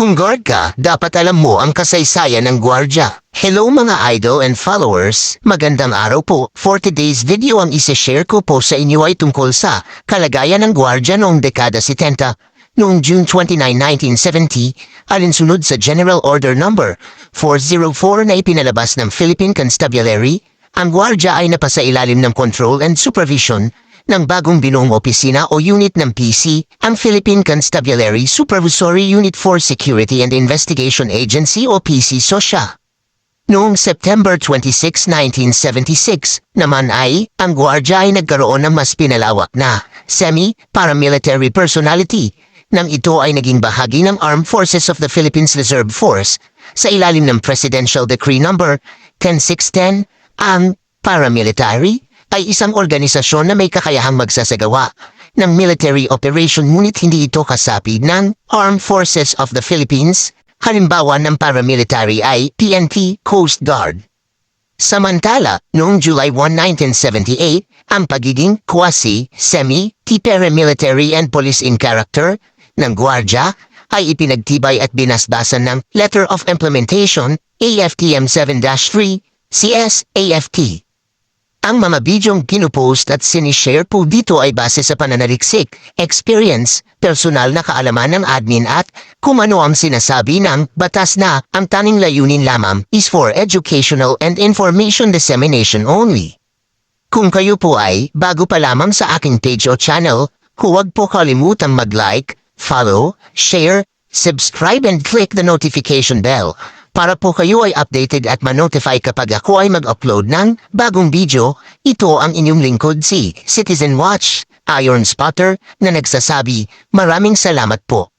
Kung guard ka, dapat alam mo ang kasaysayan ng gwardya. Hello mga idol and followers, magandang araw po. For today's video ang isa-share ko po sa inyo ay tungkol sa kalagayan ng gwardya noong dekada 70. Noong June 29, 1970, alinsunod sa General Order No. 404 na ipinalabas ng Philippine Constabulary, ang gwardya ay napasailalim ng control and supervision ng bagong binuong opisina o unit ng PC, ang Philippine Constabulary Supervisory Unit for Security and Investigation Agency o PCSOSIA. Noong September 26, 1976, naman ay, ang gwardya ay nagkaroon ng mas pinalawak na semi-paramilitary personality nang ito ay naging bahagi ng Armed Forces of the Philippines Reserve Force sa ilalim ng Presidential Decree No. 10610. Ang paramilitary ay isang organisasyon na may kakayahang magsasagawa ng military operation ngunit hindi ito kasapi ng Armed Forces of the Philippines. Halimbawa ng paramilitary ay PNP, Coast Guard. Samantala, noong July 1, 1978, ang pagiging quasi-semi-paramilitary and police in character ng gwardya ay ipinagtibay at binasbasan ng Letter of Implementation AFTM 7-3 CS-AFT. Ang mga bidyong kinupost at sinishare po dito ay base sa pananaliksik, experience, personal na kaalaman ng admin at kung ano ang sinasabi ng batas na ang tanging layunin lamang is for educational and information dissemination only. Kung kayo po ay bago pa lamang sa aking page o channel, huwag po kalimutang mag-like, follow, share, subscribe and click the notification bell para po kayo ay updated at ma-notify kapag ako ay mag-upload ng bagong video. Ito ang inyong lingkod si Citizen Watch, Iron Spotter, na nagsasabi, maraming salamat po.